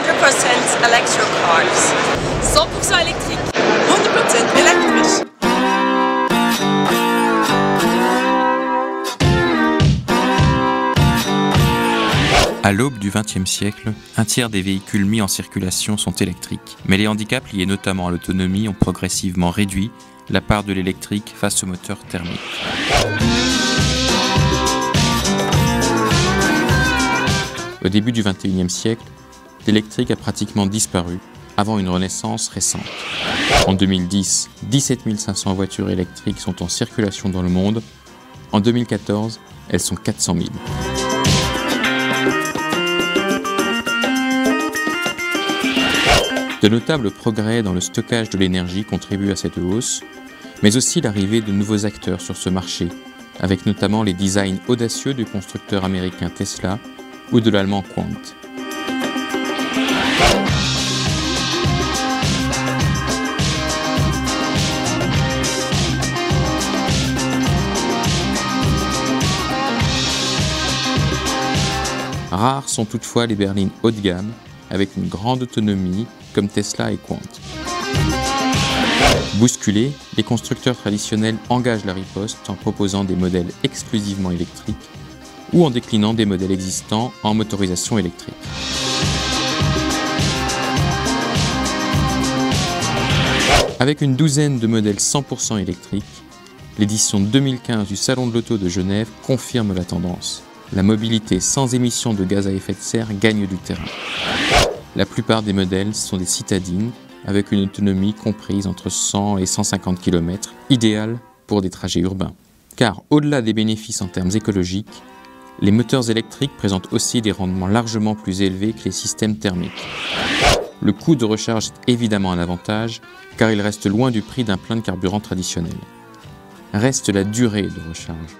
100% electric cars. 100% électrique. 100% elektrisch. À l'aube du XXe siècle, un tiers des véhicules mis en circulation sont électriques. Mais les handicaps liés notamment à l'autonomie ont progressivement réduit la part de l'électrique face au moteur thermique. Au début du XXIe siècle, l'électrique a pratiquement disparu avant une renaissance récente. En 2010, 17 500 voitures électriques sont en circulation dans le monde. En 2014, elles sont 400 000. De notables progrès dans le stockage de l'énergie contribuent à cette hausse, mais aussi l'arrivée de nouveaux acteurs sur ce marché, avec notamment les designs audacieux du constructeur américain Tesla ou de l'allemand Quant. Rares sont toutefois les berlines haut de gamme, avec une grande autonomie, comme Tesla et Quant. Bousculés, les constructeurs traditionnels engagent la riposte en proposant des modèles exclusivement électriques ou en déclinant des modèles existants en motorisation électrique. Avec une douzaine de modèles 100% électriques, l'édition 2015 du Salon de l'Auto de Genève confirme la tendance. La mobilité sans émissions de gaz à effet de serre gagne du terrain. La plupart des modèles sont des citadines avec une autonomie comprise entre 100 et 150 km, idéale pour des trajets urbains. Car au-delà des bénéfices en termes écologiques, les moteurs électriques présentent aussi des rendements largement plus élevés que les systèmes thermiques. Le coût de recharge est évidemment un avantage, car il reste loin du prix d'un plein de carburant traditionnel. Reste la durée de recharge.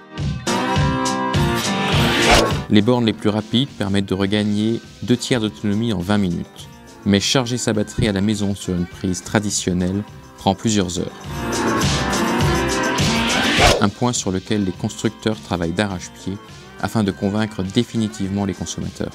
Les bornes les plus rapides permettent de regagner 2 tiers d'autonomie en 20 minutes. Mais charger sa batterie à la maison sur une prise traditionnelle prend plusieurs heures. Un point sur lequel les constructeurs travaillent d'arrache-pied afin de convaincre définitivement les consommateurs.